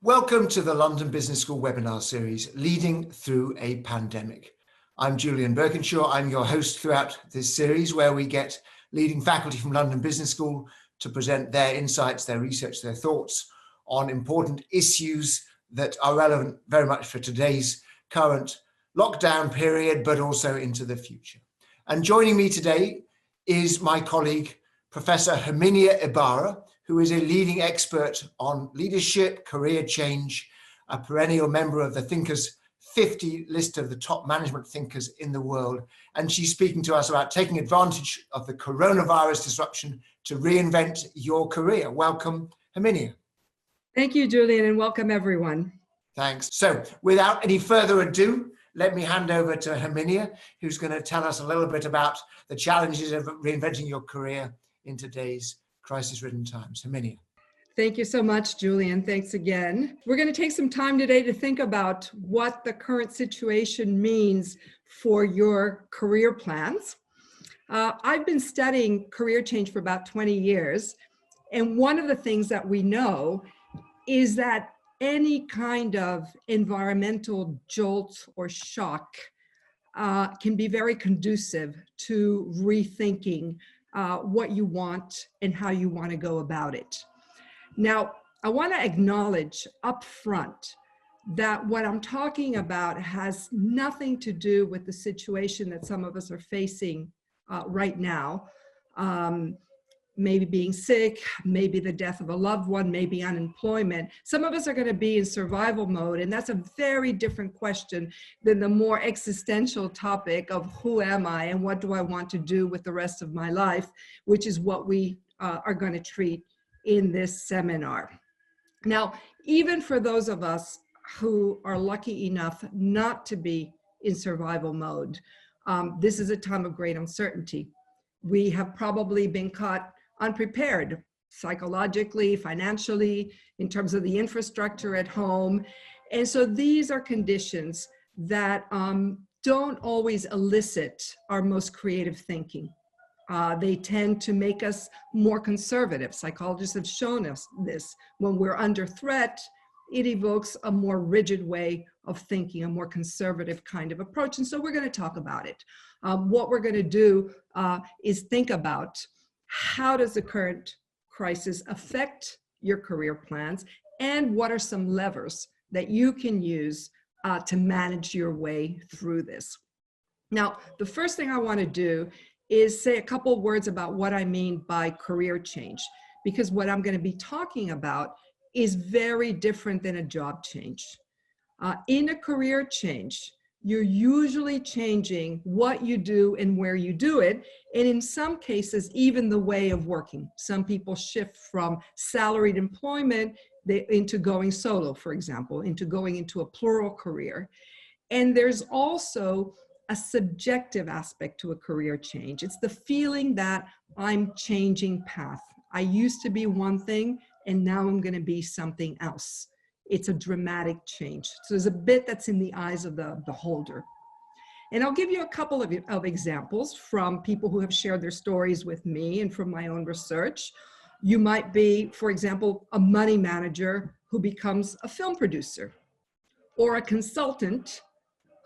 Welcome to the London Business School webinar series, Leading Through a Pandemic. I'm Julian Birkinshaw. I'm your host throughout this series, where we get leading faculty from London Business School to present their insights, their research, their thoughts on important issues that are relevant very much for today's current lockdown period, but also into the future. And joining me today is my colleague, Professor Herminia Ibarra, who is a leading expert on leadership, career change, a perennial member of the Thinkers 50 list of the top management thinkers in the world. And she's speaking to us about taking advantage of the coronavirus disruption to reinvent your career. Welcome, Herminia. Thank you, Julian, and welcome everyone. Thanks. So without any further ado, let me hand over to Herminia, who's going to tell us a little bit about the challenges of reinventing your career in today's crisis-ridden times. Herminia. Thank you so much, Julian. Thanks again. We're going to take some time today to think about what the current situation means for your career plans. I've been studying career change for about 20 years, and one of the things that we know is that any kind of environmental jolt or shock can be very conducive to rethinking what you want and how you want to go about it. Now, I want to acknowledge up front that what I'm talking about has nothing to do with the situation that some of us are facing right now. Maybe being sick, maybe the death of a loved one, maybe unemployment. Some of us are going to be in survival mode, and that's a very different question than the more existential topic of who am I and what do I want to do with the rest of my life, which is what we are going to treat in this seminar. Now, even for those of us who are lucky enough not to be in survival mode, this is a time of great uncertainty. We have probably been caught unprepared psychologically, financially, in terms of the infrastructure at home. And so these are conditions that don't always elicit our most creative thinking. They tend to make us more conservative. Psychologists have shown us this. When we're under threat, it evokes a more rigid way of thinking, a more conservative kind of approach. And so we're going to talk about it. What we're going to do is think about how does the current crisis affect your career plans, and what are some levers that you can use to manage your way through this. Now, the first thing I want to do is say a couple words about what I mean by career change, because what I'm going to be talking about is very different than a job change. In a career change, you're usually changing what you do and where you do it, and in some cases, even the way of working. Some people shift from salaried employment into going solo, for example, into going into a plural career. And there's also a subjective aspect to a career change. It's the feeling that I'm changing path. I used to be one thing, and now I'm going to be something else. It's a dramatic change. So there's a bit that's in the eyes of the beholder. And I'll give you a couple of examples from people who have shared their stories with me and from my own research. You might be, for example, a money manager who becomes a film producer, or a consultant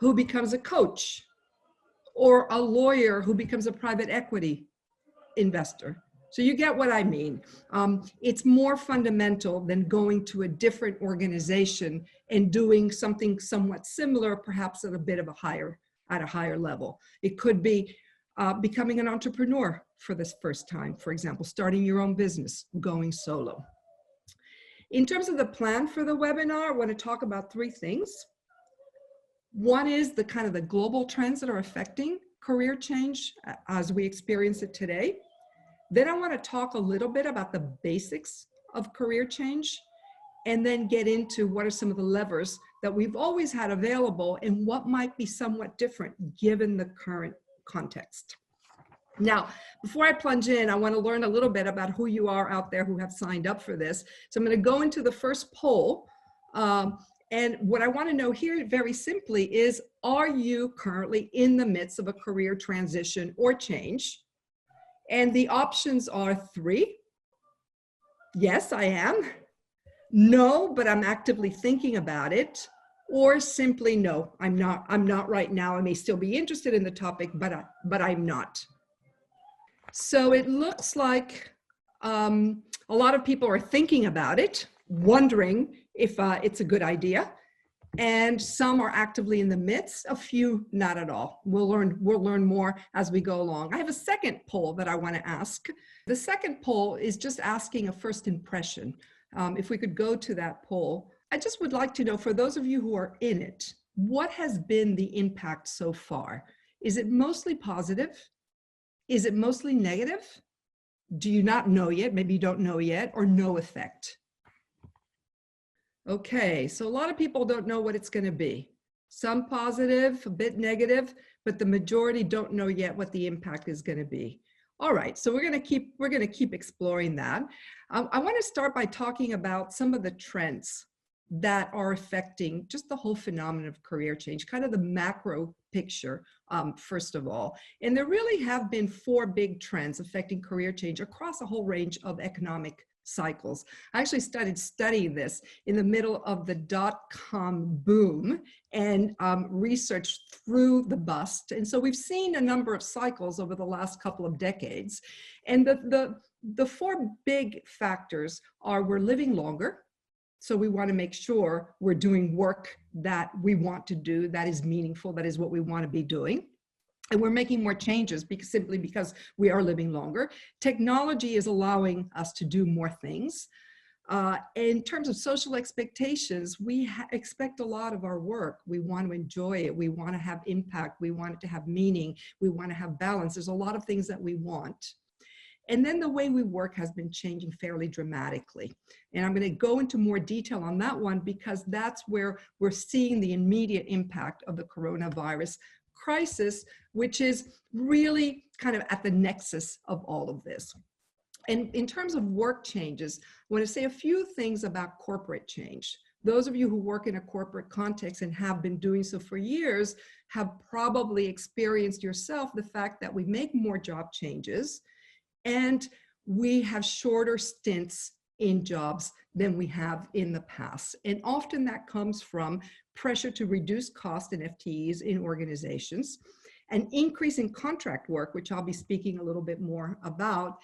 who becomes a coach, or a lawyer who becomes a private equity investor. So you get what I mean. It's more fundamental than going to a different organization and doing something somewhat similar, perhaps at a higher level. It could be becoming an entrepreneur for the first time, for example, starting your own business, going solo. In terms of the plan for the webinar, I want to talk about three things. One is the kind of the global trends that are affecting career change as we experience it today. Then I want to talk a little bit about the basics of career change, and then get into what are some of the levers that we've always had available and what might be somewhat different given the current context. Now, before I plunge in, I want to learn a little bit about who you are out there who have signed up for this. So I'm going to go into the first poll. And what I want to know here very simply is, are you currently in the midst of a career transition or change? And the options are 3. Yes, I am. no, but I'm actively thinking about it, or simply no, I'm not right now. I may still be interested in the topic, but I'm not. So it looks like a lot of people are thinking about it, wondering if it's a good idea. And some are actively in the midst, a few not at all. We'll learn more as we go along. I have a second poll that I want to ask. The second poll is just asking a first impression. If we could go to that poll, I just would like to know, for those of you who are in it, what has been the impact so far? Is it mostly positive? Is it mostly negative? Do you not know yet? Maybe you don't know yet, or no effect? Okay, so a lot of people don't know what it's going to be. Some positive, a bit negative, but the majority don't know yet what the impact is going to be. All right, so we're going to keep exploring that. I want to start by talking about some of the trends that are affecting just the whole phenomenon of career change, kind of the macro picture, first of all. And there really have been 4 big trends affecting career change across a whole range of economic cycles. I actually started studying this in the middle of the dot-com boom and researched through the bust. And so we've seen a number of cycles over the last couple of decades. And the 4 big factors are: we're living longer. So we want to make sure we're doing work that we want to do, that is meaningful, that is what we want to be doing. And we're making more changes simply because we are living longer. Technology is allowing us to do more things. In terms of social expectations, we expect a lot of our work. We want to enjoy it. We want to have impact. We want it to have meaning. We want to have balance. There's a lot of things that we want. And then the way we work has been changing fairly dramatically. And I'm going to go into more detail on that one because that's where we're seeing the immediate impact of the coronavirus crisis, which is really kind of at the nexus of all of this. And in terms of work changes, I want to say a few things about corporate change. Those of you who work in a corporate context and have been doing so for years have probably experienced yourself the fact that we make more job changes and we have shorter stints in jobs than we have in the past. And often that comes from pressure to reduce cost and FTEs in organizations, an increase in contract work, which I'll be speaking a little bit more about.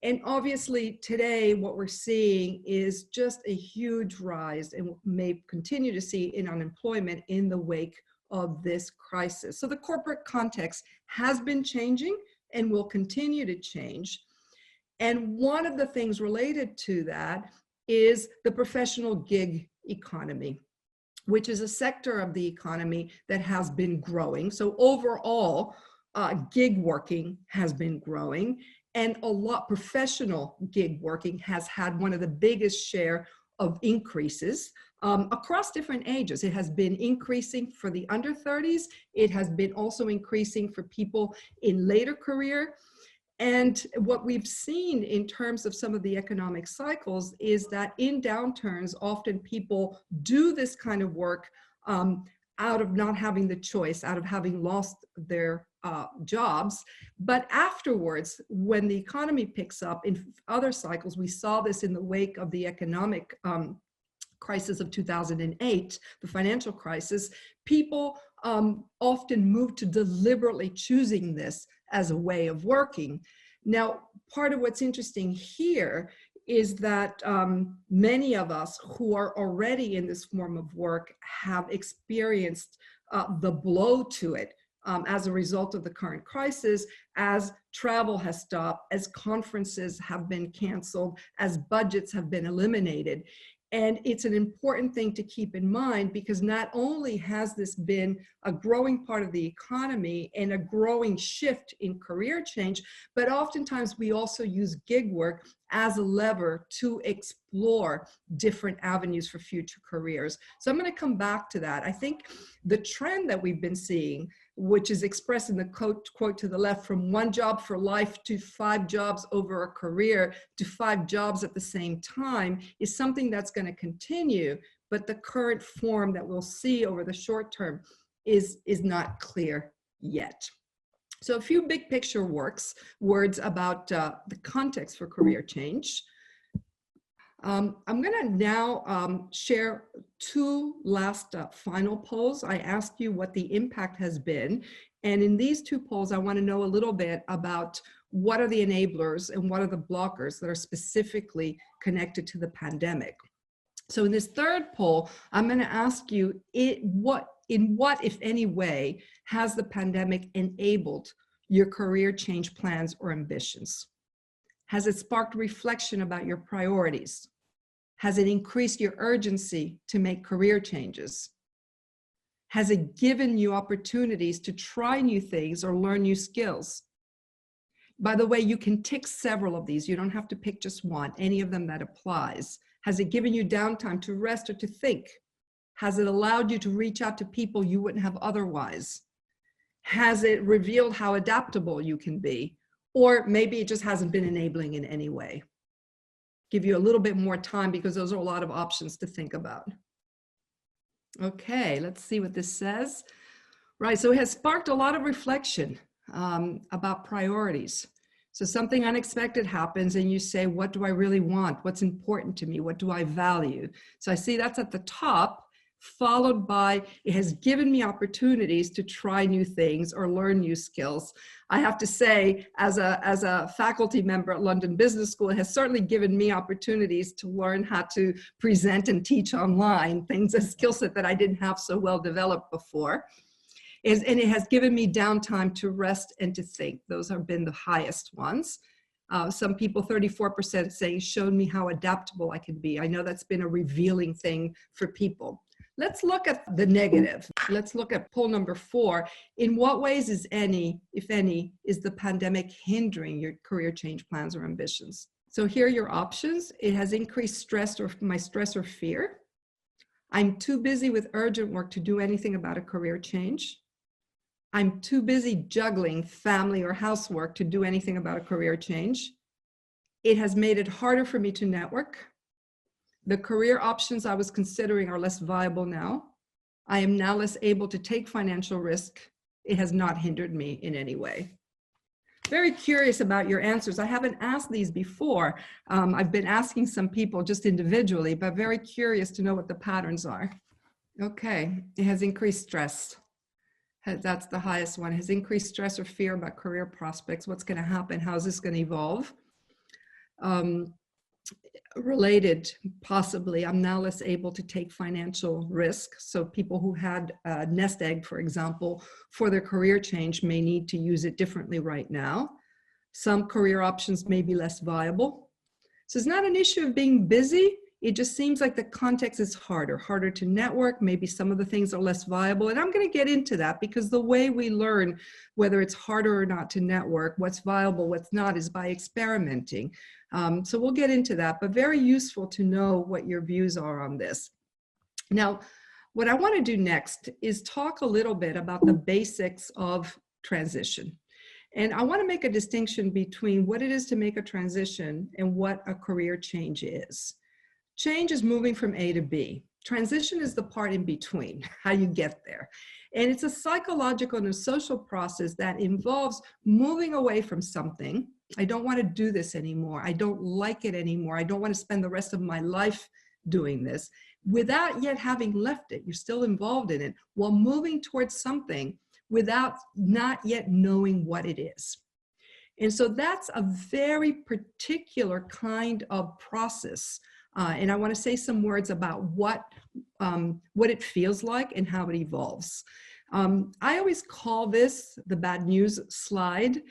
And obviously today what we're seeing is just a huge rise, and may continue to see, in unemployment in the wake of this crisis. So the corporate context has been changing and will continue to change. And one of the things related to that is the professional gig economy, which is a sector of the economy that has been growing. So overall, gig working has been growing, and professional gig working has had one of the biggest share of increases across different ages. It has been increasing for the under 30s. It has been also increasing for people in later career. And what we've seen in terms of some of the economic cycles is that in downturns, often people do this kind of work out of not having the choice, out of having lost their jobs. But afterwards, when the economy picks up in other cycles, we saw this in the wake of the economic crisis of 2008, the financial crisis, people often move to deliberately choosing this as a way of working. Now, part of what's interesting here is that many of us who are already in this form of work have experienced the blow to it as a result of the current crisis, as travel has stopped, as conferences have been canceled, as budgets have been eliminated. And it's an important thing to keep in mind, because not only has this been a growing part of the economy and a growing shift in career change, but oftentimes we also use gig work as a lever to explore different avenues for future careers. So I'm going to come back to that. I think the trend that we've been seeing, which is expressed in the quote to the left, from 1 job for life to 5 jobs over a career to 5 jobs at the same time, is something that's going to continue, but the current form that we'll see over the short term is not clear yet. So a few big picture words about the context for career change. I'm going to now share two last final polls. I asked you what the impact has been. And in these two polls, I want to know a little bit about what are the enablers and what are the blockers that are specifically connected to the pandemic. So in this third poll, I'm going to ask you, in what, if any way, has the pandemic enabled your career change plans or ambitions? Has it sparked reflection about your priorities? Has it increased your urgency to make career changes? Has it given you opportunities to try new things or learn new skills? By the way, you can tick several of these. You don't have to pick just one, any of them that applies. Has it given you downtime to rest or to think? Has it allowed you to reach out to people you wouldn't have otherwise? Has it revealed how adaptable you can be? Or maybe it just hasn't been enabling in any way. Give you a little bit more time because those are a lot of options to think about. Okay, let's see what this says. Right, so it has sparked a lot of reflection about priorities. So something unexpected happens and you say, what do I really want? What's important to me? What do I value? So I see that's at the top, followed by, it has given me opportunities to try new things or learn new skills. I have to say, as a faculty member at London Business School, it has certainly given me opportunities to learn how to present and teach online, things, a skill set that I didn't have so well developed before. And it has given me downtime to rest and to think. Those have been the highest ones. Some people, 34% saying, showed me how adaptable I can be. I know that's been a revealing thing for people. Let's look at the negative. Let's look at poll number 4. In what ways is any, if any, is the pandemic hindering your career change plans or ambitions? So here are your options. It has increased stress or my stress or fear. I'm too busy with urgent work to do anything about a career change. I'm too busy juggling family or housework to do anything about a career change. It has made it harder for me to network. The career options I was considering are less viable now. I am now less able to take financial risk. It has not hindered me in any way. Very curious about your answers. I haven't asked these before. I've been asking some people just individually, but very curious to know what the patterns are. Okay, it has increased stress. That's the highest one. Has increased stress or fear about career prospects. What's going to happen? How's this going to evolve? Related, possibly, I'm now less able to take financial risk. So people who had a nest egg, for example, for their career change may need to use it differently right now. Some career options may be less viable. So it's not an issue of being busy. It just seems like the context is harder to network. Maybe some of the things are less viable. And I'm going to get into that because the way we learn whether it's harder or not to network, what's viable, what's not, is by experimenting. So we'll get into that, but very useful to know what your views are on this. Now, what I want to do next is talk a little bit about the basics of transition. And I want to make a distinction between what it is to make a transition and what a career change is. Change is moving from A to B. Transition is the part in between, how you get there. And it's a psychological and a social process that involves moving away from something. I don't want to do this anymore. I don't like it anymore. I don't want to spend the rest of my life doing this, without yet having left it. You're still involved in it while moving towards something without not yet knowing what it is. And so that's a very particular kind of process. And I want to say some words about what it feels like and how it evolves. I always call this the bad news slide.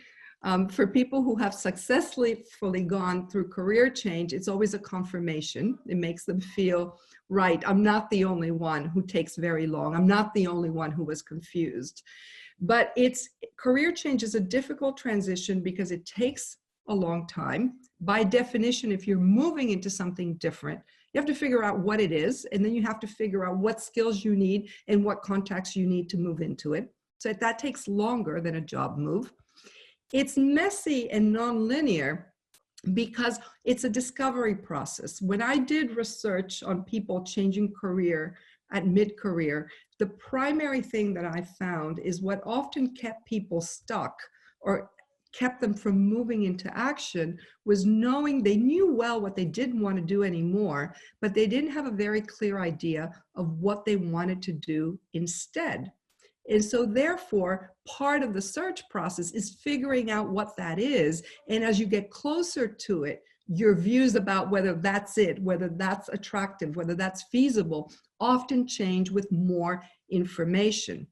For people who have successfully gone through career change, it's always a confirmation. It makes them feel, right, I'm not the only one who takes very long. I'm not the only one who was confused. But career change is a difficult transition because it takes a long time. By definition, if you're moving into something different, you have to figure out what it is, and then you have to figure out what skills you need and what contacts you need to move into it. So that takes longer than a job move. It's messy and nonlinear because it's a discovery process. When I did research on people changing career at mid-career, the primary thing that I found is what often kept people stuck or kept them from moving into action was knowing they knew well what they didn't want to do anymore, but they didn't have a very clear idea of what they wanted to do instead. And so therefore, part of the search process is figuring out what that is. And as you get closer to it, your views about whether that's it, whether that's attractive, whether that's feasible, often change with more information.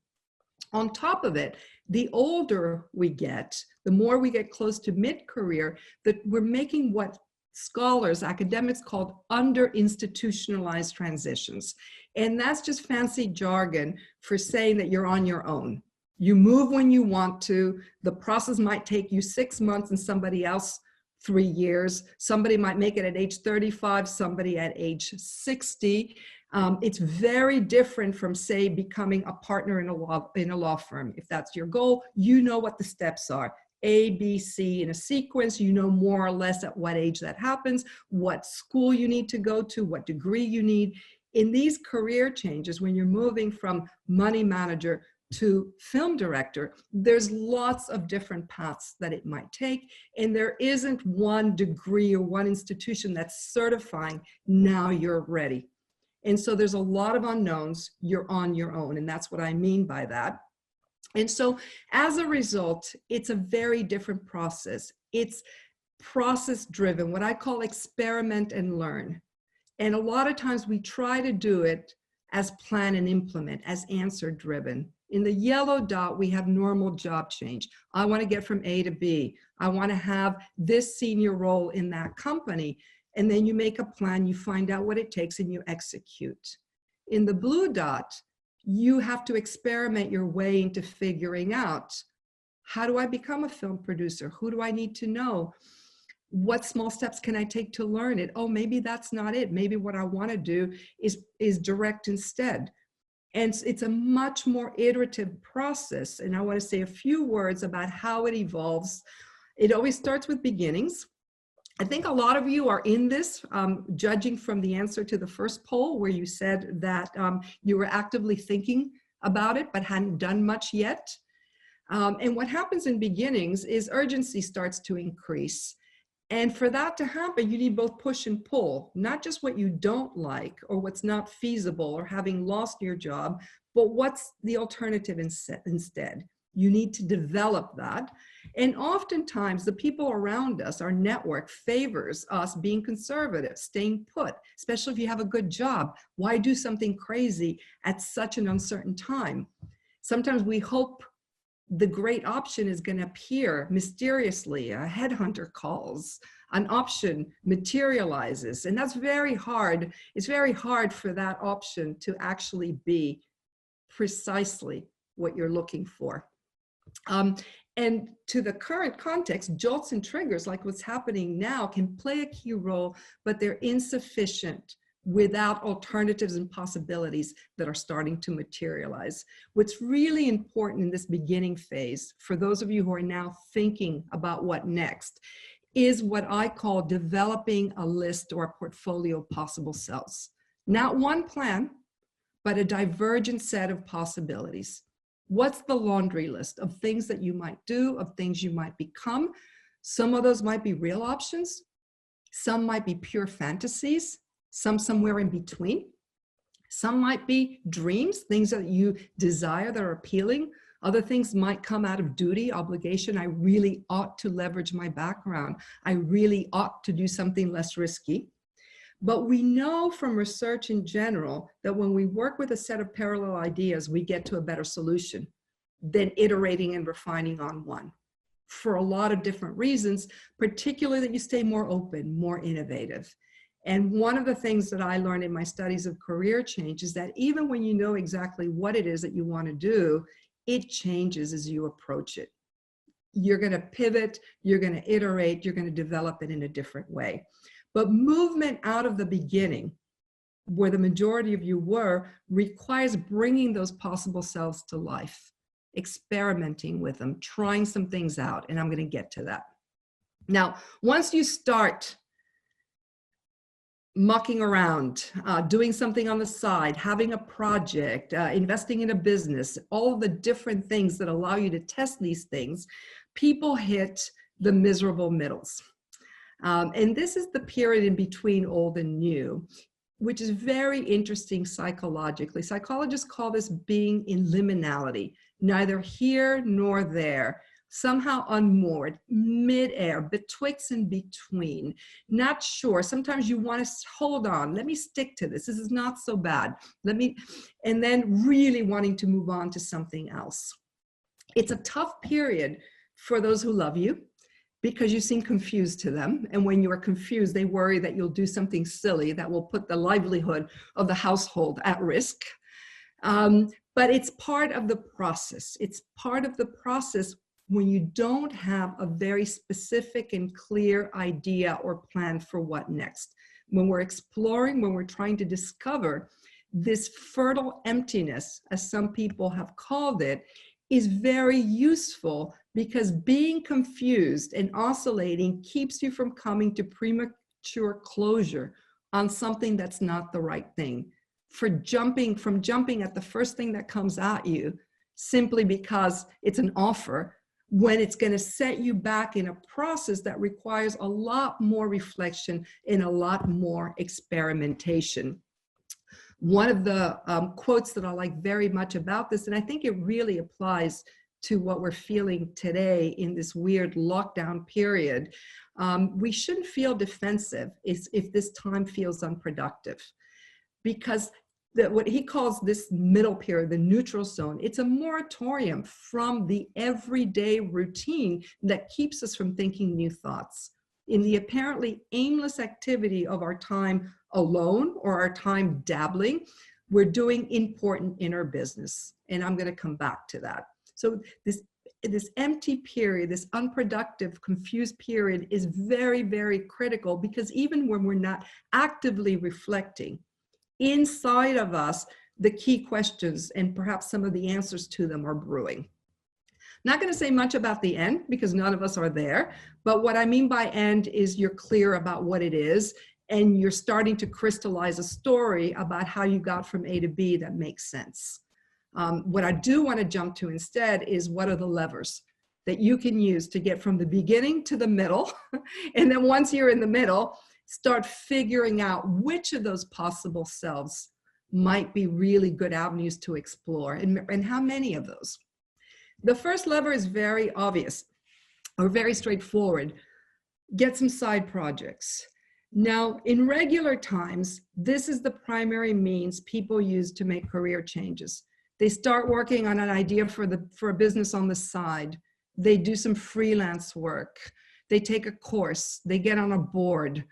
On top of it, the older we get, the more we get close to mid-career, that we're making what scholars, academics call under-institutionalized transitions. And that's just fancy jargon for saying that you're on your own. You move when you want to. The process might take you 6 months and somebody else 3 years. Somebody might make it at age 35, somebody at age 60. It's very different from, say, becoming a partner in a law firm. If that's your goal, you know what the steps are. A, B, C in a sequence. You know more or less at what age that happens, what school you need to go to, what degree you need. In these career changes, when you're moving from money manager to film director, there's lots of different paths that it might take. And there isn't one degree or one institution that's certifying, now you're ready. And so there's a lot of unknowns. You're on your own. And that's what I mean by that. And so as a result, it's a very different process. It's process driven, what I call experiment and learn. And a lot of times we try to do it as plan and implement, as answer driven. In the yellow dot, we have normal job change. I want to get from A to B. I want to have this senior role in that company. And then you make a plan, you find out what it takes, and you execute. In the blue dot, you have to experiment your way into figuring out, how do I become a film producer? Who do I need to know? What small steps can I take to learn it? Oh, maybe that's not it. Maybe what I want to do is direct instead. And it's a much more iterative process. And I want to say a few words about how it evolves. It always starts with beginnings. I think a lot of you are in this, judging from the answer to the first poll where you said that you were actively thinking about it but hadn't done much yet. And what happens in beginnings is urgency starts to increase. And for that to happen, you need both push and pull, not just what you don't like or what's not feasible or having lost your job, but what's the alternative instead. You need to develop that. And oftentimes the people around us, our network, favors us being conservative, staying put, especially if you have a good job. Why do something crazy at such an uncertain time? Sometimes we hope the great option is going to appear mysteriously. A headhunter calls, an option materializes, and that's very hard. It's very hard for that option to actually be precisely what you're looking for. And to the current context, jolts and triggers like what's happening now can play a key role, but they're insufficient without alternatives and possibilities that are starting to materialize. What's really important in this beginning phase, for those of you who are now thinking about what next, is what I call developing a list or a portfolio of possible selves. Not one plan, but a divergent set of possibilities. What's the laundry list of things that you might do, of things you might become? Some of those might be real options. Some might be pure fantasies. Some somewhere in between. Some might be dreams, things that you desire that are appealing. Other things might come out of duty, obligation. I really ought to leverage my background. I really ought to do something less risky. But we know from research in general that when we work with a set of parallel ideas, we get to a better solution than iterating and refining on one, for a lot of different reasons, particularly that you stay more open, more innovative. And one of the things that I learned in my studies of career change is that even when you know exactly what it is that you want to do, it changes as you approach it. You're going to pivot, you're going to iterate, you're going to develop it in a different way. But movement out of the beginning, where the majority of you were, requires bringing those possible selves to life, experimenting with them, trying some things out, and I'm going to get to that. Now, once you start mucking around, doing something on the side, having a project, investing in a business, all of the different things that allow you to test these things, people hit the miserable middles. And this is the period in between old and new, which is very interesting psychologically. Psychologists call this being in liminality, neither here nor there, somehow unmoored, midair, betwixt and between, not sure. Sometimes you want to hold on, let me stick to this. This is not so bad. And then really wanting to move on to something else. It's a tough period for those who love you, because you seem confused to them. And when you are confused, they worry that you'll do something silly that will put the livelihood of the household at risk. But it's part of the process. It's part of the process when you don't have a very specific and clear idea or plan for what next. When we're exploring, when we're trying to discover this fertile emptiness, as some people have called it, is very useful, because being confused and oscillating keeps you from coming to premature closure on something that's not the right thing. From jumping at the first thing that comes at you simply because it's an offer, when it's going to set you back in a process that requires a lot more reflection and a lot more experimentation. One of the quotes that I like very much about this, and I think it really applies to what we're feeling today in this weird lockdown period, we shouldn't feel defensive if this time feels unproductive, because what he calls this middle period, the neutral zone, it's a moratorium from the everyday routine that keeps us from thinking new thoughts. In the apparently aimless activity of our time alone or our time dabbling, we're doing important inner business. And I'm going to come back to that. So this empty period, this unproductive, confused period is very, very critical, because even when we're not actively reflecting, inside of us, the key questions and perhaps some of the answers to them are brewing. Not going to say much about the end, because none of us are there. But what I mean by end is you're clear about what it is, and you're starting to crystallize a story about how you got from A to B that makes sense. What I do want to jump to instead is, what are the levers that you can use to get from the beginning to the middle? And then once you're in the middle, start figuring out which of those possible selves might be really good avenues to explore, and how many of those. The first lever is very obvious, or very straightforward. Get some side projects. Now, in regular times, this is the primary means people use to make career changes. They start working on an idea for a business on the side. They do some freelance work. They take a course. They get on a board.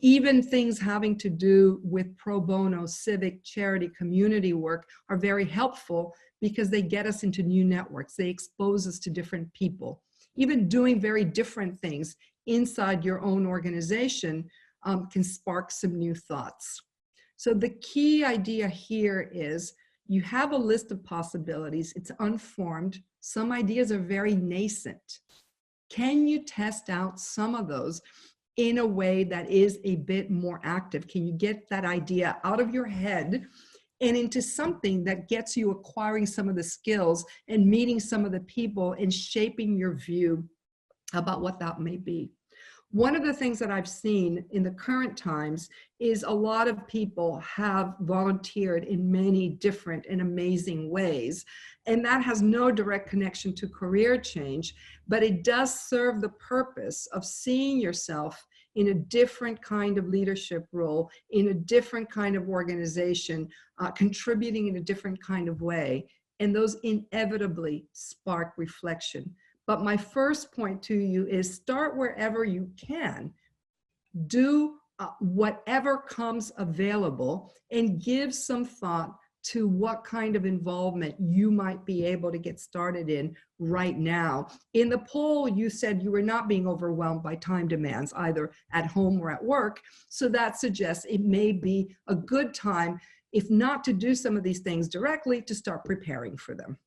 Even things having to do with pro bono, civic, charity, community work are very helpful, because they get us into new networks. They expose us to different people. Even doing very different things inside your own organization can spark some new thoughts. So the key idea here is, you have a list of possibilities. It's unformed. Some ideas are very nascent. Can you test out some of those in a way that is a bit more active? Can you get that idea out of your head and into something that gets you acquiring some of the skills and meeting some of the people and shaping your view about what that may be? One of the things that I've seen in the current times is a lot of people have volunteered in many different and amazing ways. And that has no direct connection to career change, but it does serve the purpose of seeing yourself in a different kind of leadership role, in a different kind of organization, contributing in a different kind of way. And those inevitably spark reflection. But my first point to you is, start wherever you can. Do whatever comes available, and give some thought to what kind of involvement you might be able to get started in right now. In the poll, you said you were not being overwhelmed by time demands, either at home or at work. So that suggests it may be a good time, if not to do some of these things directly, to start preparing for them.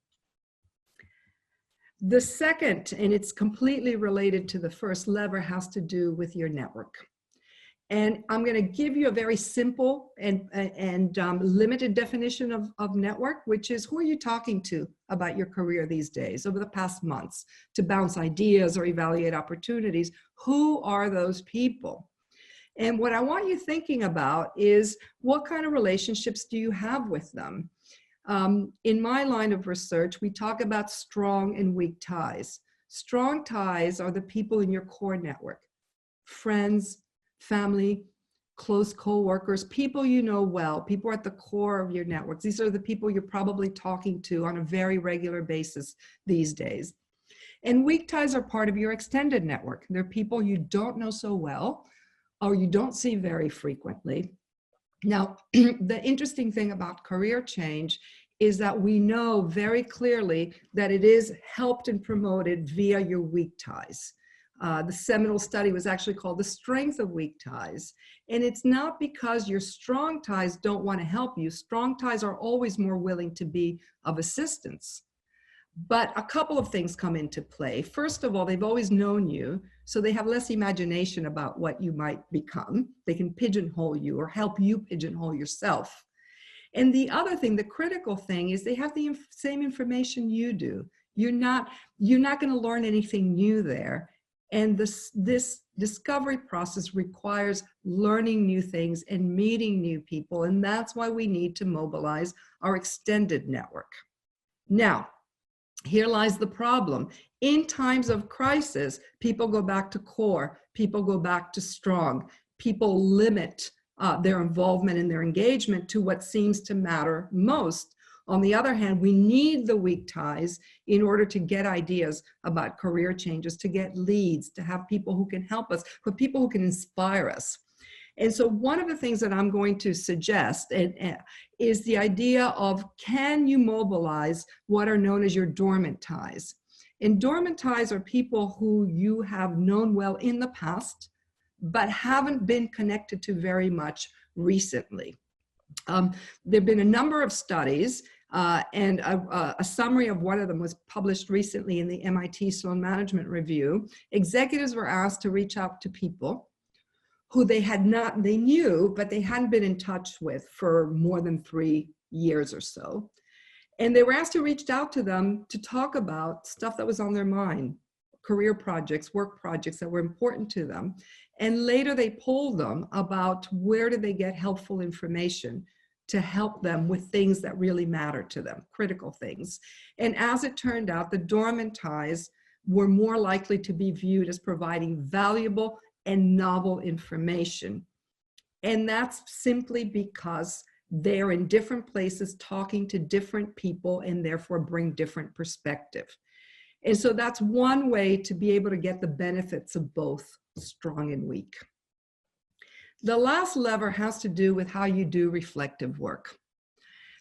The second, and it's completely related to the first lever, has to do with your network. And I'm going to give you a very simple and limited definition of network, which is who are you talking to about your career these days over the past months to bounce ideas or evaluate opportunities? Who are those people? And what I want you thinking about is what kind of relationships do you have with them? In my line of research, we talk about strong and weak ties. Strong ties are the people in your core network, friends, family, close co-workers, people you know well, people at the core of your networks. These are the people you're probably talking to on a very regular basis these days. And weak ties are part of your extended network. They're people you don't know so well or you don't see very frequently. Now, the interesting thing about career change is that we know very clearly that it is helped and promoted via your weak ties. The seminal study was actually called The Strength of Weak Ties. And it's not because your strong ties don't want to help you. Strong ties are always more willing to be of assistance. But a couple of things come into play. First of all, they've always known you, so they have less imagination about what you might become. They can pigeonhole you or help you pigeonhole yourself. And the other thing, the critical thing, is they have the same information you do. You're not going to learn anything new there. And this discovery process requires learning new things and meeting new people. And that's why we need to mobilize our extended network. Now, here lies the problem. In times of crisis, people go back to core, people go back to strong, people limit their involvement and their engagement to what seems to matter most. On the other hand, we need the weak ties in order to get ideas about career changes, to get leads, to have people who can help us, but people who can inspire us. And so one of the things that I'm going to suggest is the idea of, can you mobilize what are known as your dormant ties? And dormant ties are people who you have known well in the past, but haven't been connected to very much recently. There have been a number of studies, and a summary of one of them was published recently in the MIT Sloan Management Review. Executives were asked to reach out to people who they knew, but they hadn't been in touch with for more than 3 years or so. And they were asked to reach out to them to talk about stuff that was on their mind, career projects, work projects that were important to them. And later they polled them about where did they get helpful information to help them with things that really matter to them, critical things. And as it turned out, the dormant ties were more likely to be viewed as providing valuable and novel information. And that's simply because they're in different places talking to different people and therefore bring different perspective. And so that's one way to be able to get the benefits of both strong and weak. The last lever has to do with how you do reflective work.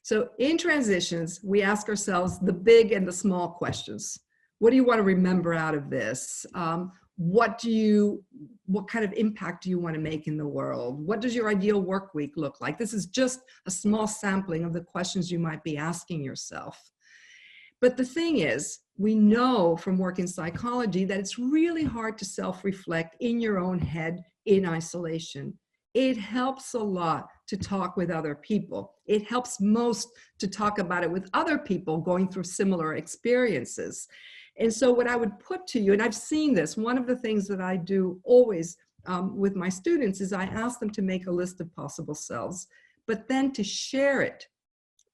So in transitions, we ask ourselves the big and the small questions. What do you want to remember out of this? What kind of impact do you want to make in the world? What does your ideal work week look like? This is just a small sampling of the questions you might be asking yourself. But the thing is, we know from work in psychology that it's really hard to self-reflect in your own head in isolation. It helps a lot to talk with other people. It helps most to talk about it with other people going through similar experiences. And so what I would put to you, and I've seen this, one of the things that I do always with my students is I ask them to make a list of possible selves, but then to share it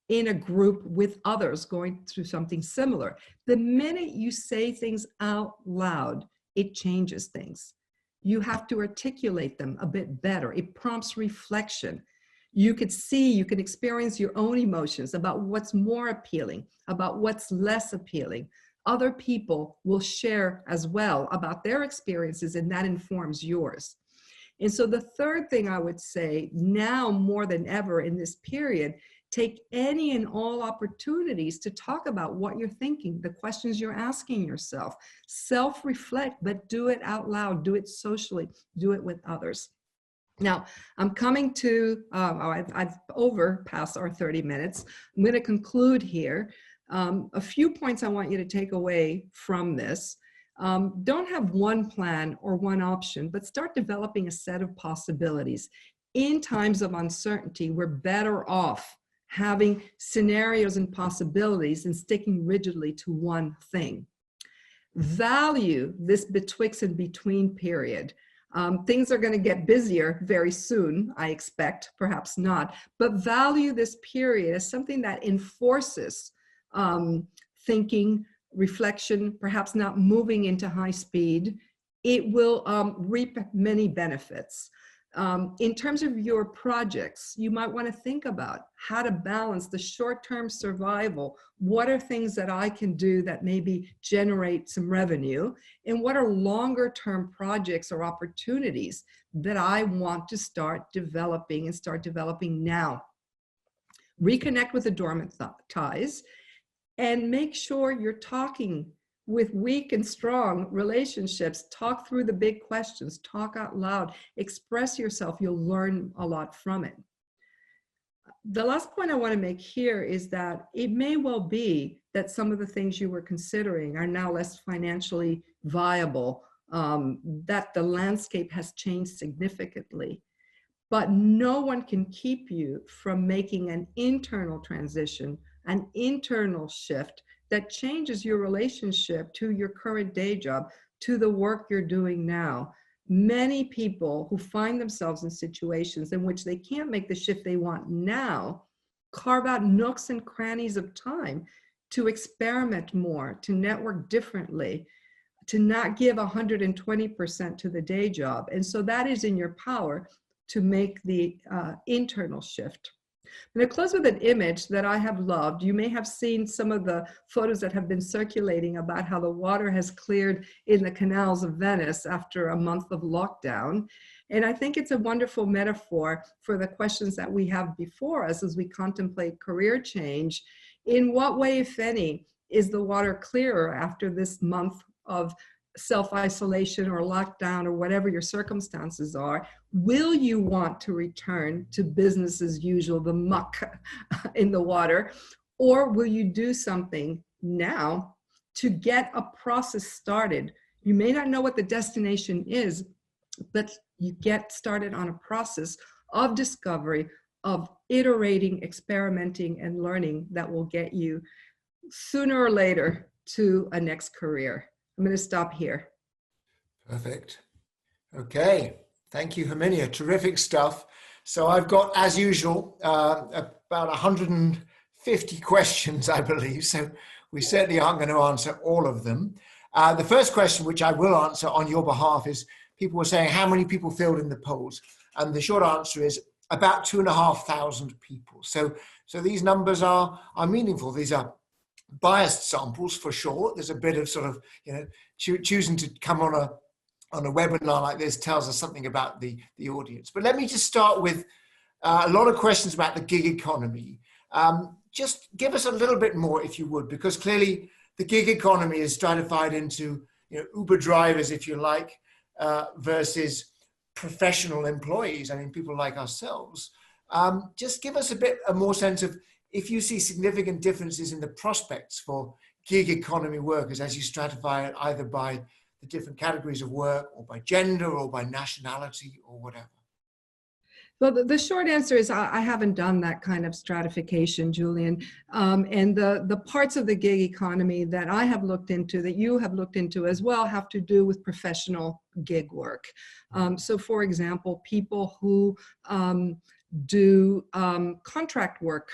in a group with others going through something similar. The minute you say things out loud, it changes things. You have to articulate them a bit better. It prompts reflection. You could see, you can experience your own emotions about what's more appealing, about what's less appealing. Other people will share as well about their experiences, and that informs yours. And so the third thing I would say, now more than ever in this period, take any and all opportunities to talk about what you're thinking, the questions you're asking yourself. Self-reflect, but do it out loud, do it socially, do it with others. Now, I'm coming to, I've overpassed our 30 minutes. I'm going to conclude here. A few points I want you to take away from this. Don't have one plan or one option, but start developing a set of possibilities. In times of uncertainty, we're better off having scenarios and possibilities and sticking rigidly to one thing. Value this betwixt and between period. Things are going to get busier very soon, I expect, perhaps not, but value this period as something that enforces thinking, reflection, perhaps not moving into high speed. It will reap many benefits. In terms of your projects, you might want to think about how to balance the short-term survival. What are things that I can do that maybe generate some revenue? And what are longer-term projects or opportunities that I want to start developing and start developing now? Reconnect with the dormant ties and make sure you're talking with weak and strong relationships. Talk through the big questions, talk out loud, express yourself. You'll learn a lot from it. The last point I want to make here is that it may well be that some of the things you were considering are now less financially viable, that the landscape has changed significantly. But no one can keep you from making an internal transition, an internal shift that changes your relationship to your current day job, to the work you're doing now. Many people who find themselves in situations in which they can't make the shift they want now, carve out nooks and crannies of time to experiment more, to network differently, to not give 120% to the day job. And so that is in your power to make the internal shift. I'm going to close with an image that I have loved. You may have seen some of the photos that have been circulating about how the water has cleared in the canals of Venice after a month of lockdown. And I think it's a wonderful metaphor for the questions that we have before us as we contemplate career change. In what way, if any, is the water clearer after this month of self-isolation or lockdown or whatever your circumstances are? Will you want to return to business as usual, the muck in the water, or will you do something now to get a process started? You may not know what the destination is, but you get started on a process of discovery, of iterating, experimenting, and learning that will get you sooner or later to a next career. I'm going to stop here. Perfect. Okay. Thank you, Herminia. Terrific stuff. So I've got, as usual, about 150 questions, I believe. So we certainly aren't going to answer all of them. The first question, which I will answer on your behalf, is people were saying, how many people filled in the polls? And the short answer is about 2,500 people. So these numbers are meaningful. These are biased samples for sure. There's a bit of sort of, choosing to come on a webinar like this tells us something about the audience. But let me just start with a lot of questions about the gig economy. Just give us a little bit more, if you would, because clearly the gig economy is stratified into Uber drivers, if you like, versus professional employees. I mean, people like ourselves. Just give us a bit more sense of if you see significant differences in the prospects for gig economy workers as you stratify it either by the different categories of work or by gender or by nationality or whatever. Well, the short answer is I haven't done that kind of stratification, Julian. And the parts of the gig economy that I have looked into, that you have looked into as well, have to do with professional gig work. So for example, people who do contract work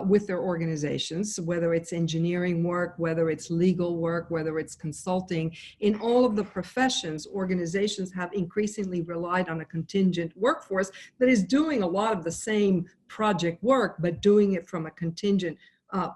with their organizations, whether it's engineering work, whether it's legal work, whether it's consulting. In all of the professions, organizations have increasingly relied on a contingent workforce that is doing a lot of the same project work, but doing it from a contingent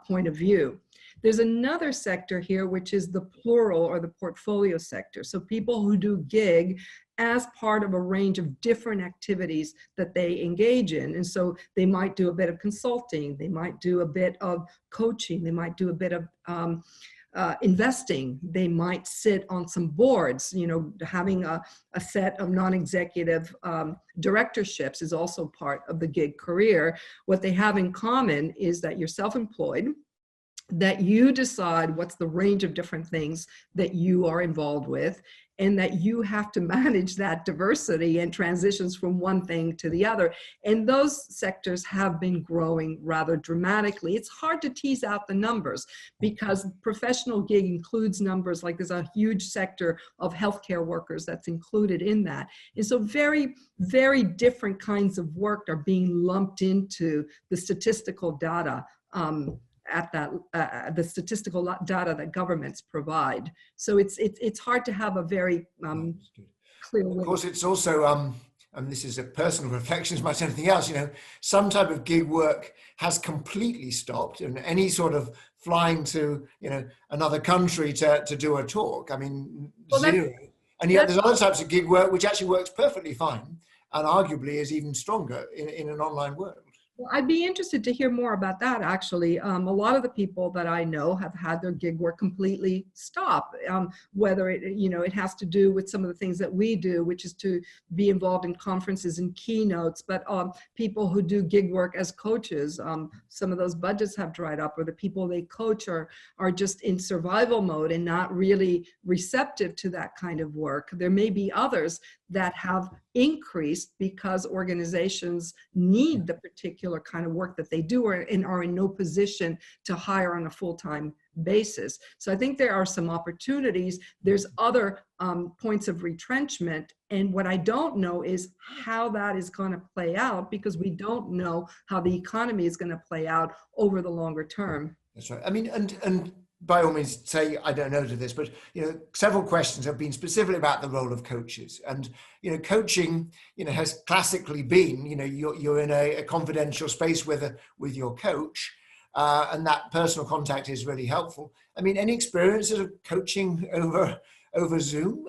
point of view. There's another sector here, which is the plural or the portfolio sector. So people who do gig as part of a range of different activities that they engage in. And so they might do a bit of consulting, they might do a bit of coaching, they might do a bit of investing, they might sit on some boards. Having a set of non-executive directorships is also part of the gig career. What they have in common is that you're self-employed, that you decide what's the range of different things that you are involved with, and that you have to manage that diversity and transitions from one thing to the other. And those sectors have been growing rather dramatically. It's hard to tease out the numbers because professional gig includes numbers like there's a huge sector of healthcare workers that's included in that. And so very, very different kinds of work are being lumped into the statistical data at that the statistical data that governments provide. So it's hard to have a very clear. Of course, it's also and this is a personal reflection as much as anything else. You know, some type of gig work has completely stopped, and any sort of flying to another country to do a talk. I mean, well, zero. And yet there's other types of gig work which actually works perfectly fine, and arguably is even stronger in an online world. Well, I'd be interested to hear more about that, actually. A lot of the people that I know have had their gig work completely stop, whether it has to do with some of the things that we do, which is to be involved in conferences and keynotes, but people who do gig work as coaches, some of those budgets have dried up, or the people they coach are just in survival mode and not really receptive to that kind of work. There may be others that have increased because organizations need the particular kind of work that they do and are in no position to hire on a full-time basis. So I think there are some opportunities. There's other points of retrenchment. And what I don't know is how that is going to play out, because we don't know how the economy is going to play out over the longer term. That's right. I mean, and by all means say I don't know to this, but several questions have been specifically about the role of coaches. And coaching has classically been you're in a confidential space with your coach, and that personal contact is really helpful. I mean, any experiences of coaching over Zoom?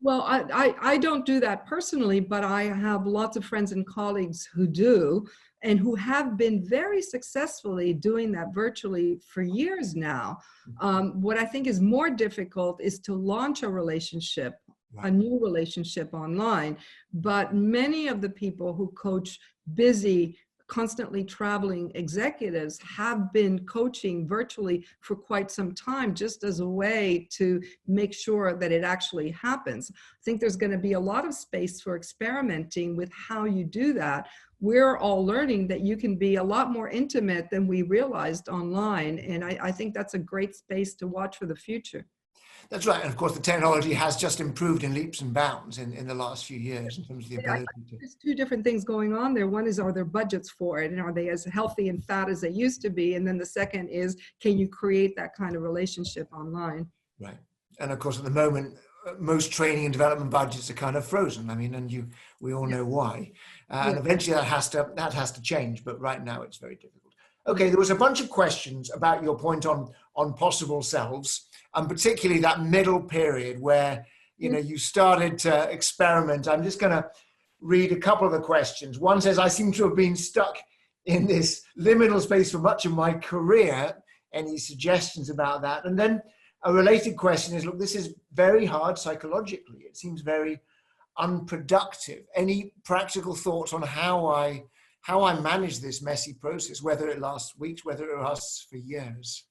Well, I don't do that personally, but I have lots of friends and colleagues who do, and who have been very successfully doing that virtually for years now. What I think is more difficult is to launch a relationship, a new relationship online. But many of the people who coach busy, constantly traveling executives have been coaching virtually for quite some time, just as a way to make sure that it actually happens. I think there's going to be a lot of space for experimenting with how you do that. We're all learning that you can be a lot more intimate than we realized online. And I think that's a great space to watch for the future. That's right. And of course, the technology has just improved in leaps and bounds in the last few years in terms of the ability to. There's two different things going on there. One is, are there budgets for it? And are they as healthy and fat as they used to be? And then the second is, can you create that kind of relationship online? Right. And of course, at the moment, most training and development budgets are kind of frozen. I mean, and we all know why. And eventually that has to change. But right now it's very difficult. Okay, there was a bunch of questions about your point on possible selves, and particularly that middle period where you started to experiment. I'm just going to read a couple of the questions. One says, I seem to have been stuck in this liminal space for much of my career. Any suggestions about that? And then a related question is, look, this is very hard psychologically. It seems very unproductive. Any practical thoughts on how I manage this messy process, whether it lasts weeks, whether it lasts for years?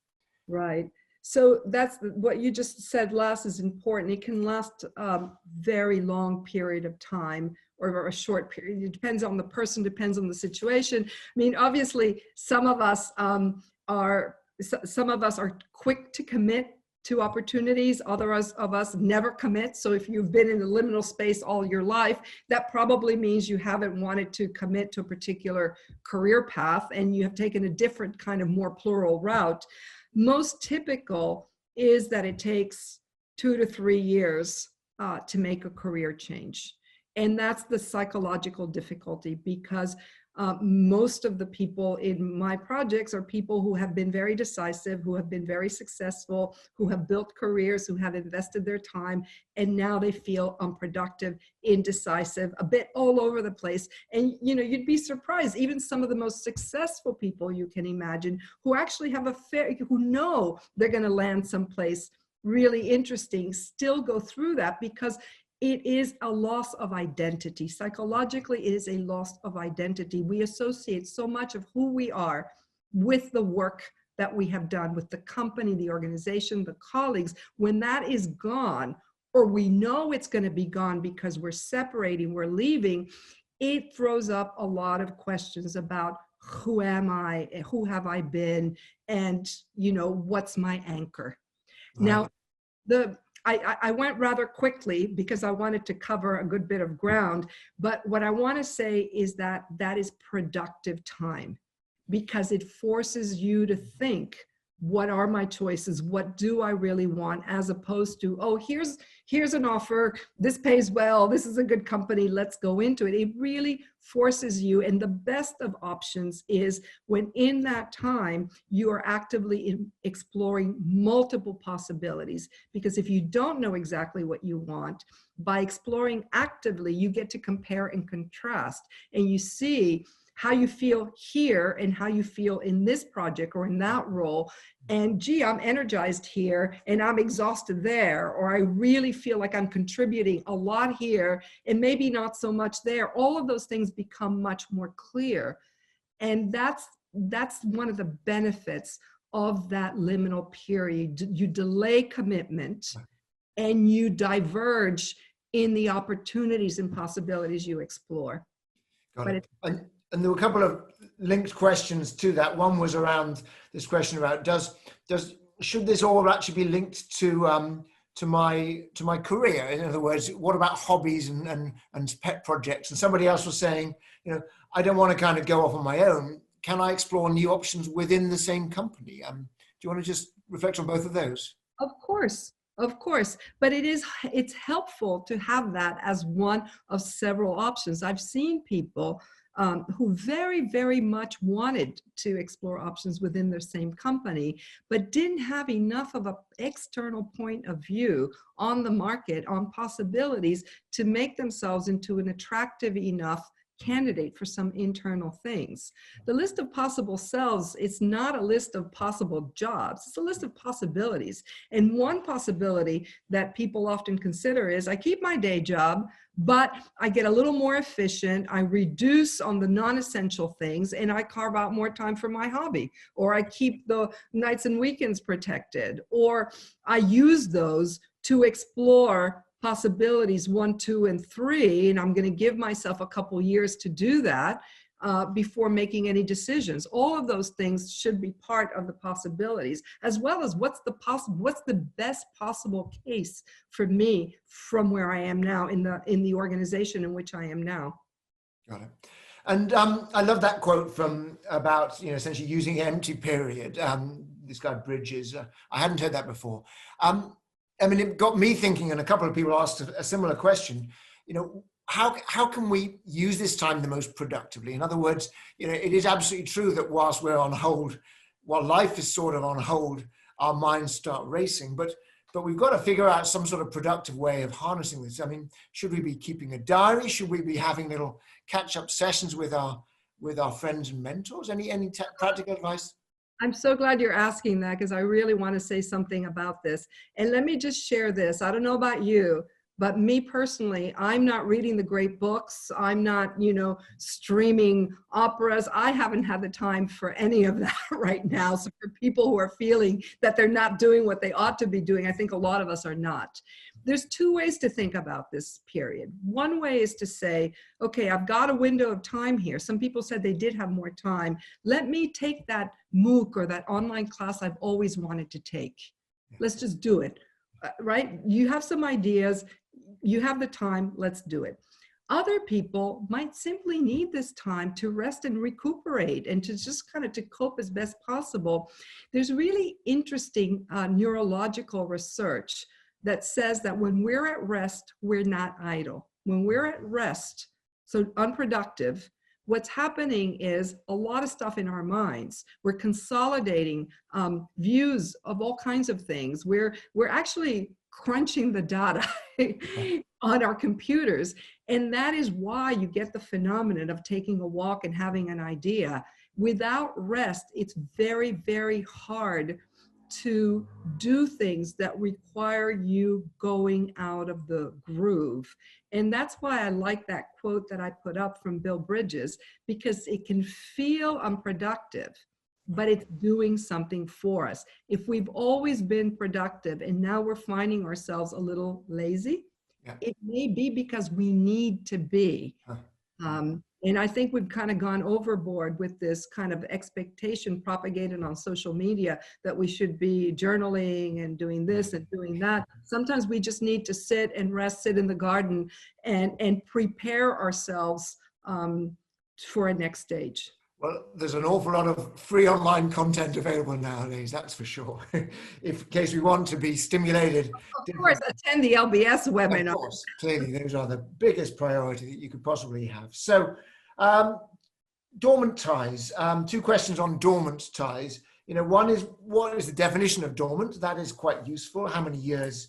Right. So that's what you just said last is important. It can last a very long period of time or a short period. It depends on the person, depends on the situation. I mean, obviously, some of us are quick to commit to opportunities. Others of us never commit. So if you've been in the liminal space all your life, that probably means you haven't wanted to commit to a particular career path, and you have taken a different kind of more plural route. Most typical is that it takes 2 to 3 years to make a career change. And that's the psychological difficulty, because most of the people in my projects are people who have been very decisive, who have been very successful, who have built careers, who have invested their time, and now they feel unproductive, indecisive, a bit all over the place. And you'd be surprised, even some of the most successful people you can imagine, who actually have who know they're going to land someplace really interesting, still go through that, because it is a loss of identity. Psychologically, it is a loss of identity. We associate so much of who we are with the work that we have done with the company, the organization, the colleagues, when that is gone, or we know it's going to be gone because we're separating, we're leaving, it throws up a lot of questions about who am I, who have I been, and what's my anchor. Right. Now, I went rather quickly because I wanted to cover a good bit of ground, but what I want to say is that is productive time, because it forces you to think, what are my choices? What do I really want? As opposed to, oh, here's an offer, this pays well, this is a good company, let's go into it. It really forces you, and the best of options is when in that time you are actively exploring multiple possibilities, because if you don't know exactly what you want, by exploring actively, you get to compare and contrast, and you see how you feel here and how you feel in this project or in that role. And gee, I'm energized here and I'm exhausted there, or I really feel like I'm contributing a lot here and maybe not so much there. All of those things become much more clear. And that's one of the benefits of that liminal period. You delay commitment and you diverge in the opportunities and possibilities you explore. Got it. And there were a couple of linked questions to that. One was around this question about should this all actually be linked to my career? In other words, what about hobbies and pet projects? And somebody else was saying, I don't want to kind of go off on my own. Can I explore new options within the same company? Do you want to just reflect on both of those? Of course. But it's helpful to have that as one of several options. I've seen people who very, very much wanted to explore options within their same company, but didn't have enough of an external point of view on the market, on possibilities, to make themselves into an attractive enough candidate for some internal things. The list of possible selves, it's not a list of possible jobs, it's a list of possibilities. And one possibility that people often consider is, I keep my day job, but I get a little more efficient, I reduce on the non-essential things, and I carve out more time for my hobby, or I keep the nights and weekends protected, or I use those to explore possibilities 1, 2, and 3, and I'm going to give myself a couple years to do that before making any decisions. All of those things should be part of the possibilities, as well as what's the best possible case for me from where I am now in the organization in which I am now. Got it. And I love that quote about essentially using empty period. This guy Bridges. I hadn't heard that before. It got me thinking, and a couple of people asked a similar question. How can we use this time the most productively? In other words, it is absolutely true that whilst we're on hold, while life is sort of on hold, our minds start racing. But we've got to figure out some sort of productive way of harnessing this. Should we be keeping a diary? Should we be having little catch-up sessions with our friends and mentors? Any practical advice? I'm so glad you're asking that, because I really want to say something about this. And let me just share this. I don't know about you, but me personally, I'm not reading the great books. I'm not, streaming operas. I haven't had the time for any of that right now. So for people who are feeling that they're not doing what they ought to be doing, I think a lot of us are not. There's two ways to think about this period. One way is to say, okay, I've got a window of time here. Some people said they did have more time. Let me take that MOOC or that online class I've always wanted to take. Let's just do it, right? You have some ideas, you have the time, let's do it. Other people might simply need this time to rest and recuperate and to just kind of to cope as best possible. There's really interesting neurological research that says that when we're at rest, we're not idle. When we're at rest, so unproductive, what's happening is a lot of stuff in our minds. We're consolidating views of all kinds of things. We're actually crunching the data on our computers. And that is why you get the phenomenon of taking a walk and having an idea. Without rest, it's very, very hard to do things that require you going out of the groove. And that's why I like that quote that I put up from Bill Bridges, because it can feel unproductive. but it's doing something for us. If we've always been productive and now we're finding ourselves a little lazy, it may be because we need to be. And I think we've kind of gone overboard with this kind of expectation propagated on social media that we should be journaling and doing this and doing that. Sometimes we just need to sit and rest, sit in the garden and prepare ourselves for a next stage. Well, there's an awful lot of free online content available nowadays, that's for sure. In case we want to be stimulated. Of course, attend the LBS webinar. Of course, clearly those are the biggest priority that you could possibly have. So, dormant ties, 2 questions on dormant ties. One is, what is the definition of dormant? That is quite useful. How many years?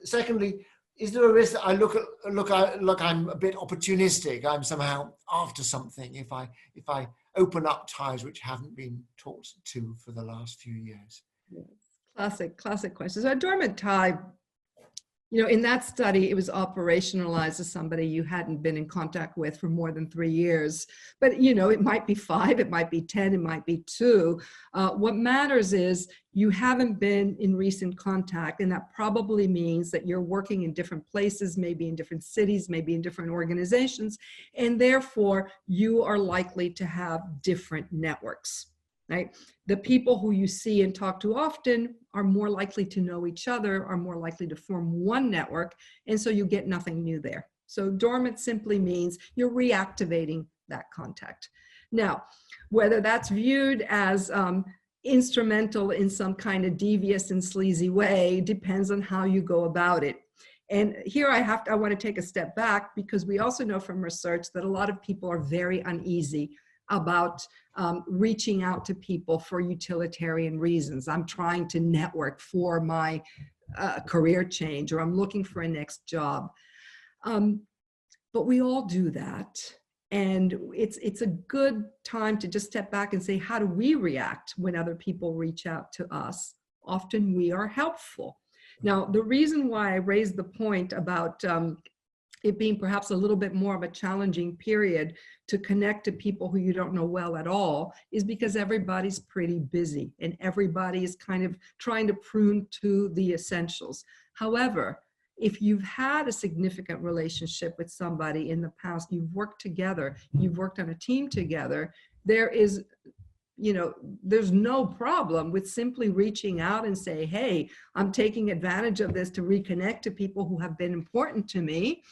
Secondly, is there a risk that I look I'm a bit opportunistic? I'm somehow after something if I open up ties which haven't been taught to for the last few years. Yes. Classic question. So a dormant tie, in that study, it was operationalized as somebody you hadn't been in contact with for more than 3 years. But, it might be 5, it might be 10, it might be 2. What matters is you haven't been in recent contact, and that probably means that you're working in different places, maybe in different cities, maybe in different organizations, and therefore you are likely to have different networks. Right? The people who you see and talk to often are more likely to know each other, are more likely to form one network, and so you get nothing new there. So dormant simply means you're reactivating that contact. Now, whether that's viewed as instrumental in some kind of devious and sleazy way depends on how you go about it. And here I want to take a step back, because we also know from research that a lot of people are very uneasy about reaching out to people for utilitarian reasons. I'm trying to network for my career change, or I'm looking for a next job. But we all do that. And it's a good time to just step back and say, how do we react when other people reach out to us? Often we are helpful. Now, the reason why I raised the point about it being perhaps a little bit more of a challenging period to connect to people who you don't know well at all is because everybody's pretty busy and everybody is kind of trying to prune to the essentials. However, if you've had a significant relationship with somebody in the past, you've worked together, you've worked on a team together, there's no problem with simply reaching out and say, hey, I'm taking advantage of this to reconnect to people who have been important to me.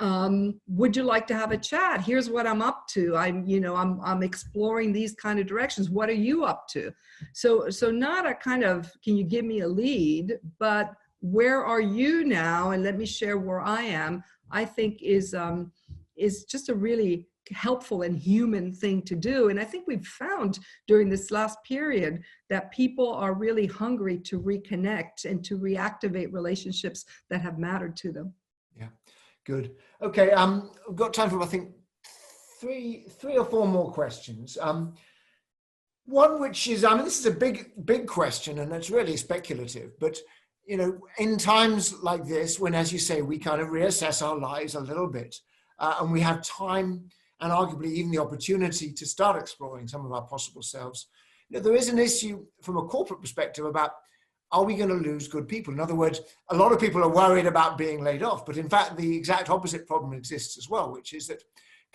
Would you like to have a chat? Here's what I'm up to. I'm exploring these kind of directions. What are you up to? So not a kind of, can you give me a lead, but where are you now? And let me share where I am, I think is just a really helpful and human thing to do. And I think we've found during this last period that people are really hungry to reconnect and to reactivate relationships that have mattered to them. Yeah, good. Okay, we've got time for, I think, three or four more questions. One which is, this is a big question, and it's really speculative, but in times like this, when, as you say, we kind of reassess our lives a little bit, and we have time and arguably even the opportunity to start exploring some of our possible selves, there is an issue from a corporate perspective about, are we going to lose good people? In other words, a lot of people are worried about being laid off, but in fact, the exact opposite problem exists as well, which is that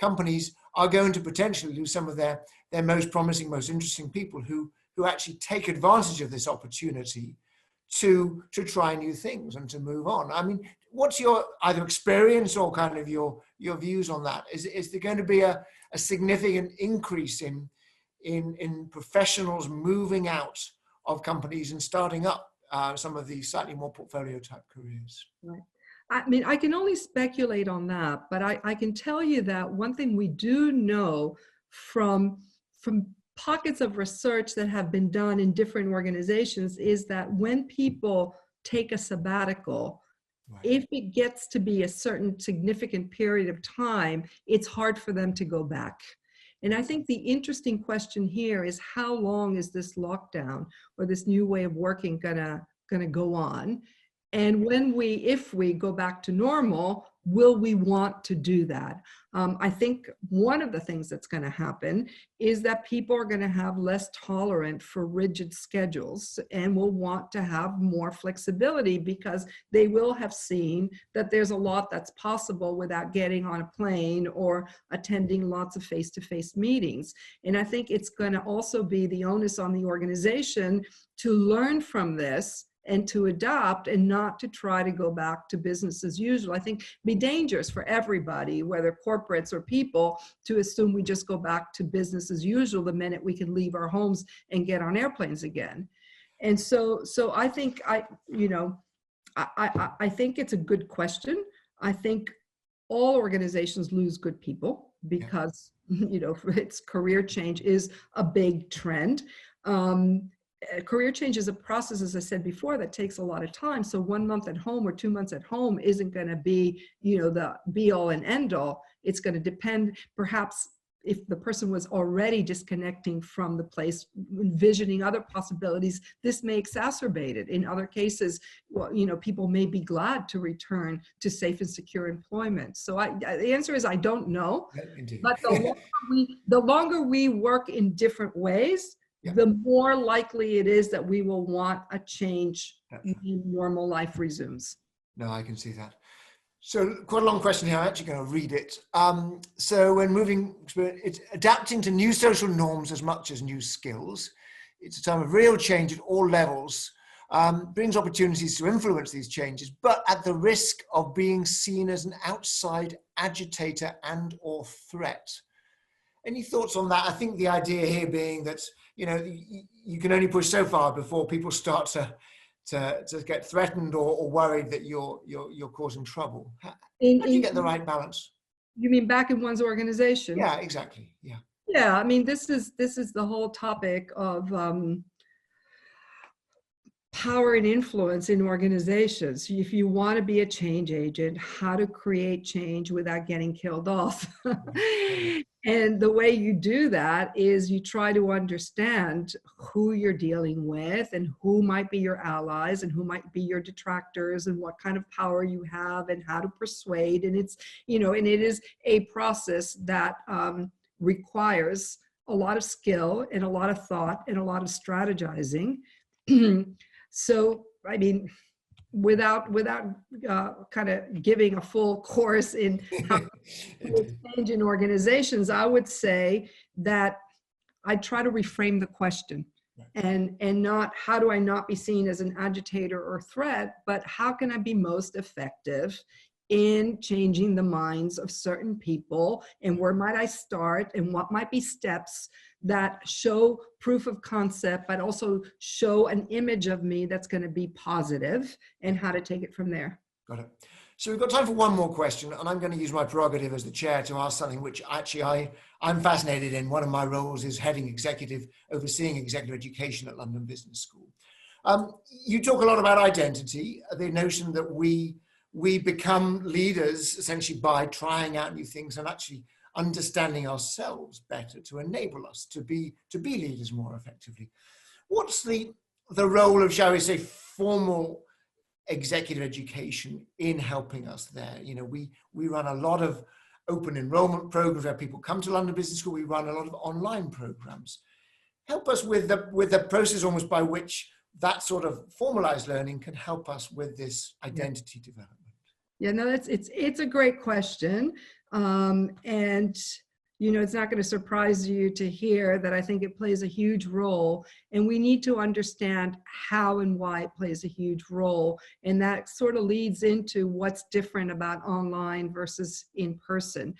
companies are going to potentially lose some of their most promising, most interesting people who actually take advantage of this opportunity to try new things and to move on. I mean, what's your either experience or kind of your views on that? Is there going to be a significant increase in professionals moving out of companies and starting up some of these slightly more portfolio type careers? Right. I mean, I can only speculate on that, but I can tell you that one thing we do know from pockets of research that have been done in different organizations is that when people take a sabbatical, right, if it gets to be a certain significant period of time, it's hard for them to go back. And I think the interesting question here is, how long is this lockdown or this new way of working gonna go on? And if we go back to normal, will we want to do that? I think one of the things that's going to happen is that people are going to have less tolerant for rigid schedules and will want to have more flexibility because they will have seen that there's a lot that's possible without getting on a plane or attending lots of face-to-face meetings. And I think it's going to also be the onus on the organization to learn from this and to adopt and not to try to go back to business as usual. I think it'd be dangerous for everybody, whether corporates or people, to assume we just go back to business as usual the minute we can leave our homes and get on airplanes again. And so I think I think it's a good question. I think all organizations lose good people because it's career change is a big trend. Career change is a process, as I said before, that takes a lot of time. So 1 month at home or 2 months at home isn't going to be, the be all and end all. It's going to depend, perhaps, if the person was already disconnecting from the place, envisioning other possibilities, this may exacerbate it. In other cases, people may be glad to return to safe and secure employment. So the answer is I don't know. Indeed. But the longer we work in different ways, the more likely it is that we will want a change when normal life resumes. No, I can see that. So quite a long question here. I'm actually going to read it. So when moving, it's adapting to new social norms as much as new skills. It's a time of real change at all levels, brings opportunities to influence these changes, but at the risk of being seen as an outside agitator and or threat. Any thoughts on that? I think the idea here being that, you can only push so far before people start to get threatened or worried that you're causing trouble. How do you get the right balance? You mean back in one's organization? Yeah, exactly. Yeah. Yeah, I mean, this is the whole topic of power and influence in organizations. If you want to be a change agent, how to create change without getting killed off. And the way you do that is you try to understand who you're dealing with and who might be your allies and who might be your detractors and what kind of power you have and how to persuade. And it's, and it is a process that requires a lot of skill and a lot of thought and a lot of strategizing. So, I mean, without kind of giving a full course in how to change in organizations, I would say that I try to reframe the question and not how do I not be seen as an agitator or threat, but how can I be most effective in changing the minds of certain people, and where might I start, and what might be steps that show proof of concept, but also show an image of me that's going to be positive, and how to take it from there. Got it. So we've got time for one more question, and I'm going to use my prerogative as the chair to ask something which actually I'm fascinated in. One of my roles is overseeing executive education at London Business School. You talk a lot about identity, the notion that we become leaders essentially by trying out new things and actually understanding ourselves better to enable us to be leaders more effectively. What's the role of, shall we say, formal executive education in helping us there? We run a lot of open enrollment programs where people come to London Business School. We run a lot of online programs. Help us with the process almost by which that sort of formalized learning can help us with this identity development. Yeah, no, it's a great question. And, it's not going to surprise you to hear that I think it plays a huge role, and we need to understand how and why it plays a huge role. And that sort of leads into what's different about online versus in person.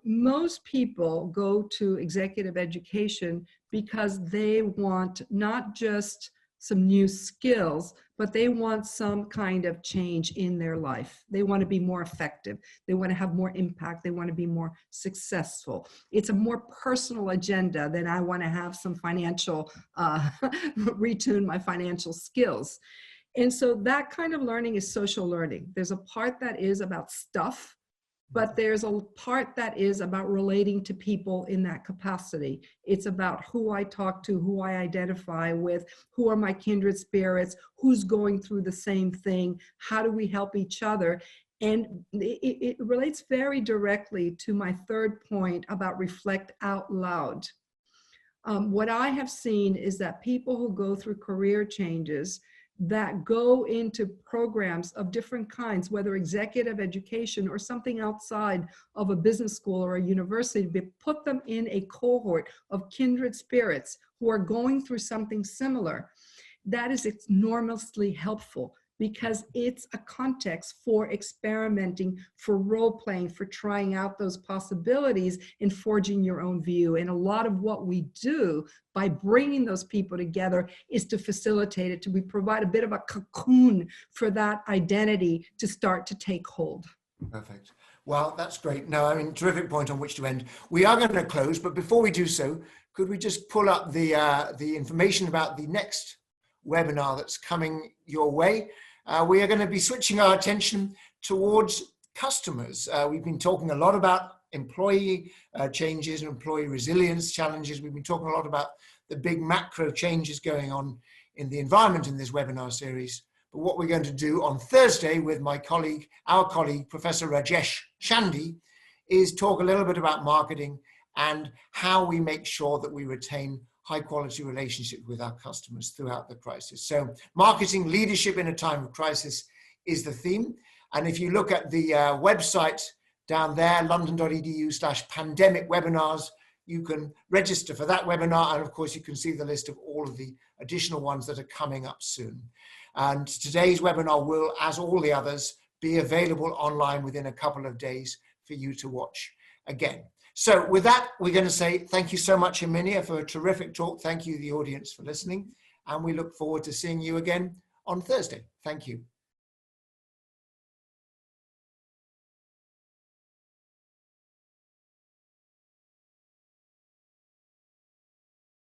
Most people go to executive education because they want not just some new skills, but they want some kind of change in their life. They want to be more effective. They want to have more impact. They want to be more successful. It's a more personal agenda than I want to have some financial, retune my financial skills. And so that kind of learning is social learning. There's a part that is about stuff, but there's a part that is about relating to people in that capacity. It's about who I talk to, who I identify with, who are my kindred spirits, who's going through the same thing, how do we help each other? And it relates very directly to my third point about reflect out loud. What I have seen is that people who go through career changes that go into programs of different kinds, whether executive education or something outside of a business school or a university, put them in a cohort of kindred spirits who are going through something similar. That is enormously helpful, because it's a context for experimenting, for role playing, for trying out those possibilities and forging your own view. And a lot of what we do by bringing those people together is to facilitate it, to provide a bit of a cocoon for that identity to start to take hold. Perfect. Well, that's great. No, I mean, terrific point on which to end. We are going to close, but before we do so, could we just pull up the information about the next webinar that's coming your way? We are going to be switching our attention towards customers. We've been talking a lot about employee changes and employee resilience challenges. We've been talking a lot about the big macro changes going on in the environment in this webinar series. But what we're going to do on Thursday with my colleague, our colleague, Professor Rajesh Shandy, is talk a little bit about marketing and how we make sure that we retain high quality relationships with our customers throughout the crisis. So marketing leadership in a time of crisis is the theme. And if you look at the website down there, london.edu/pandemic webinars, you can register for that webinar. And of course, you can see the list of all of the additional ones that are coming up soon. And today's webinar will, as all the others, be available online within a couple of days for you to watch again. So with that, we're going to say thank you so much, Herminia, for a terrific talk. Thank you, the audience, for listening. And we look forward to seeing you again on Thursday. Thank you.